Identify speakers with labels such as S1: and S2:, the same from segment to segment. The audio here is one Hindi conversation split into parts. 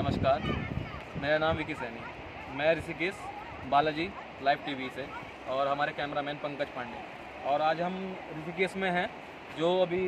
S1: नमस्कार, मेरा नाम विकी सैनी। मैं ऋषिकेश बालाजी लाइव टीवी से और हमारे कैमरामैन पंकज पांडे। और आज हम ऋषिकेश में हैं, जो अभी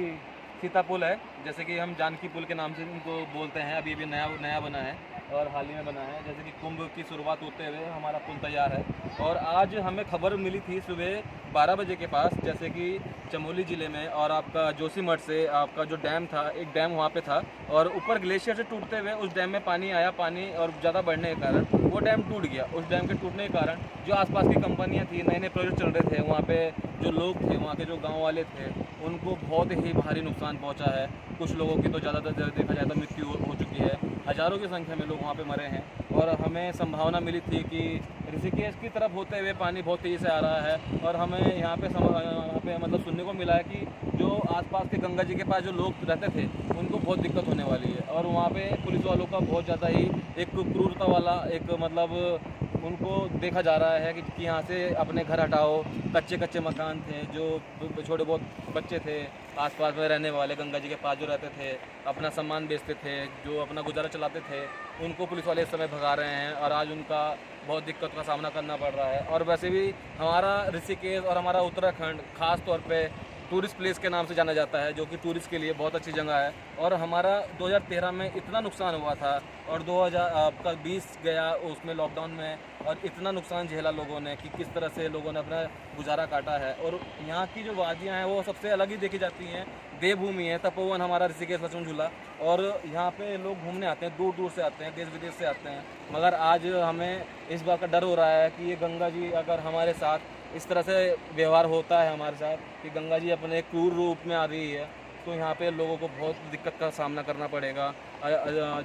S1: सीता पुल है, जैसे कि हम जानकी पुल के नाम से इनको बोलते हैं। अभी नया बना है और हाल ही में बना है। जैसे कि कुंभ की शुरुआत होते हुए हमारा पुल तैयार है। और आज हमें खबर मिली थी सुबह 12 बजे के पास, जैसे कि चमोली ज़िले में और आपका जोशीमठ से आपका जो डैम था, एक डैम वहाँ पे था और ऊपर ग्लेशियर से टूटते हुए उस डैम में पानी आया। पानी और ज़्यादा बढ़ने के कारण वो डैम टूट गया। उस डैम के टूटने के कारण जो आसपास की कंपनियाँ थी, नए नए प्रोजेक्ट चल रहे थे, वहाँ पे जो लोग थे, वहाँ के जो गाँव वाले थे, उनको बहुत ही भारी नुकसान पहुँचा है। कुछ लोगों की तो ज़्यादातर देखा जाए तो मृत्यु हो चुकी है। हज़ारों की संख्या में लोग वहाँ पे मरे हैं। और हमें संभावना मिली थी कि ऋषिकेश की तरफ होते हुए पानी बहुत तेज़ी से आ रहा है। और हमें यहाँ पे मतलब सुनने को मिला है कि जो आसपास के गंगा जी के पास जो लोग रहते थे, उनको बहुत दिक्कत होने वाली है। और वहाँ पे पुलिस वालों का बहुत ज़्यादा ही एक क्रूरता वाला एक मतलब उनको देखा जा रहा है कि यहाँ से अपने घर हटाओ। कच्चे मकान थे, जो छोटे बहुत बच्चे थे आसपास में रहने वाले, गंगा जी के पास जो रहते थे, अपना सामान बेचते थे, जो अपना गुजारा चलाते थे, उनको पुलिस वाले इस समय भगा रहे हैं। और आज उनका बहुत दिक्कत का सामना करना पड़ रहा है। और वैसे भी हमारा ऋषिकेश और हमारा उत्तराखंड ख़ास तौर पे टूरिस्ट प्लेस के नाम से जाना जाता है, जो कि टूरिस्ट के लिए बहुत अच्छी जगह है। और हमारा 2013 में इतना नुकसान हुआ था और 2020 गया उसमें लॉकडाउन में, और इतना नुकसान झेला लोगों ने कि किस तरह से लोगों ने अपना गुजारा काटा है। और यहाँ की जो वादियाँ हैं वो सबसे अलग ही देखी जाती हैं। देवभूमि है, तपोवन हमारा ऋषिकेश लक्ष्मण झूला। और यहाँ पे लोग घूमने आते हैं, दूर दूर से आते हैं, देश विदेश से आते हैं। मगर आज हमें इस बात का डर हो रहा है कि ये गंगा जी अगर हमारे साथ इस तरह से व्यवहार होता है हमारे साथ, कि गंगा जी अपने क्रूर रूप में आ रही है, तो यहाँ पे लोगों को बहुत दिक्कत का सामना करना पड़ेगा।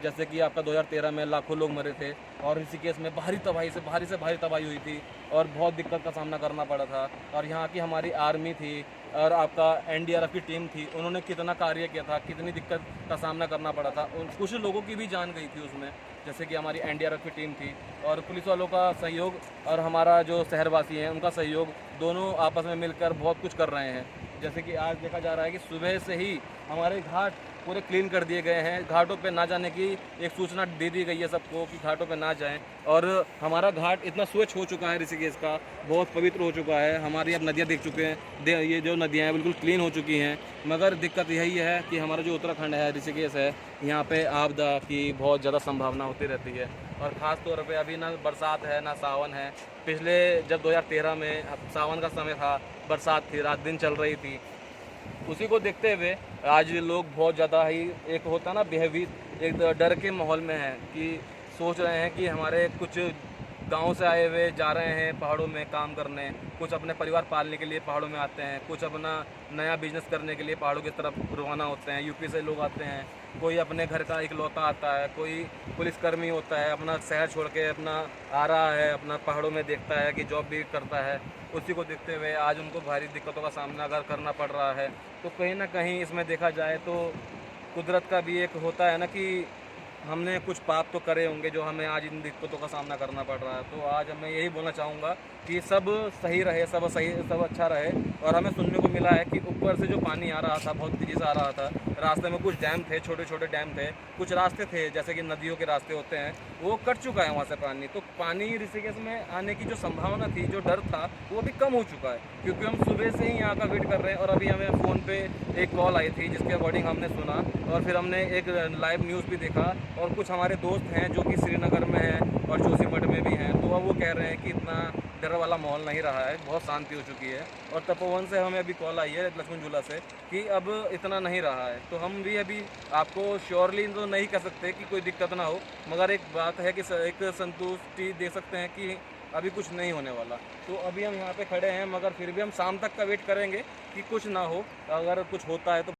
S1: जैसे कि आपका 2013 में लाखों लोग मरे थे और ऋषिकेश में भारी से भारी तबाही हुई थी और बहुत दिक्कत का सामना करना पड़ा था। और यहाँ की हमारी आर्मी थी और आपका एनडीआरएफ की टीम थी, उन्होंने कितना कार्य किया था, कितनी दिक्कत का सामना करना पड़ा था। कुछ लोगों की भी जान गई थी उसमें, जैसे कि हमारी एनडीआरएफ की टीम थी और पुलिस वालों का सहयोग और हमारा जो शहरवासी हैं उनका सहयोग, दोनों आपस में मिलकर बहुत कुछ कर रहे हैं। जैसे कि आज देखा जा रहा है कि सुबह से ही हमारे घाट पूरे क्लीन कर दिए गए हैं। घाटों पे ना जाने की एक सूचना दे दी गई है सबको कि घाटों पे ना जाएं। और हमारा घाट इतना स्वच्छ हो चुका है, ऋषिकेश का बहुत पवित्र हो चुका है। हमारी अब नदियाँ देख चुके हैं, ये जो नदियाँ हैं बिल्कुल क्लीन हो चुकी हैं। मगर दिक्कत यही है कि हमारा जो उत्तराखंड है, ऋषिकेश है, यहाँ पे आपदा की बहुत ज़्यादा संभावना होती रहती है। और ख़ास तौर पे अभी ना बरसात है ना सावन है। पिछले जब 2013 में सावन का समय था, बरसात थी, रात दिन चल रही थी, उसी को देखते हुए आज लोग बहुत ज़्यादा ही एक होता ना बिहेवियर, एक डर के माहौल में है कि सोच रहे हैं कि हमारे कुछ गांव से आए हुए जा रहे हैं पहाड़ों में काम करने, कुछ अपने परिवार पालने के लिए पहाड़ों में आते हैं, कुछ अपना नया बिजनेस करने के लिए पहाड़ों की तरफ रवाना होते हैं। यूपी से लोग आते हैं, कोई अपने घर का इकलौता आता है, कोई पुलिसकर्मी होता है, अपना शहर छोड़ के अपना आ रहा है, अपना पहाड़ों में देखता है कि जॉब भी करता है। उसी को देखते हुए आज उनको भारी दिक्कतों का सामना अगर करना पड़ रहा है, तो कहीं ना कहीं इसमें देखा जाए तो कुदरत का भी एक होता है ना कि हमने कुछ पाप तो करे होंगे जो हमें आज इन दिक्कतों का सामना करना पड़ रहा है। तो आज मैं यही बोलना चाहूँगा कि सब सही रहे, सब अच्छा रहे। और हमें सुनने को मिला है कि ऊपर से जो पानी आ रहा था, बहुत तेज़ी से आ रहा था। रास्ते में कुछ डैम थे, छोटे छोटे डैम थे, कुछ रास्ते थे जैसे कि नदियों के रास्ते होते हैं, वो कट चुका है वहाँ से पानी। तो पानी ऋषिकेश में आने की जो संभावना थी, जो डर था, वो अभी कम हो चुका है, क्योंकि हम सुबह से ही यहाँ का वेट कर रहे हैं। और अभी हमें फ़ोन पे एक कॉल आई थी जिसके अकॉर्डिंग हमने सुना और फिर हमने एक लाइव न्यूज़ भी देखा। और कुछ हमारे दोस्त हैं जो कि श्रीनगर में हैं और जोशीमठ में भी हैं, तो अब वो कह रहे हैं कि इतना डर वाला माहौल नहीं रहा है, बहुत शांति हो चुकी है। और तपोवन से हमें अभी कॉल आई है लक्ष्मण झूला से कि अब इतना नहीं रहा है। तो हम भी अभी आपको श्योरली तो नहीं कह सकते कि कोई दिक्कत ना हो, मगर एक बात है कि एक संतुष्टि दे सकते हैं कि अभी कुछ नहीं होने वाला। तो अभी हम यहाँ पे खड़े हैं, मगर फिर भी हम शाम तक का वेट करेंगे कि कुछ ना हो। अगर कुछ होता है तो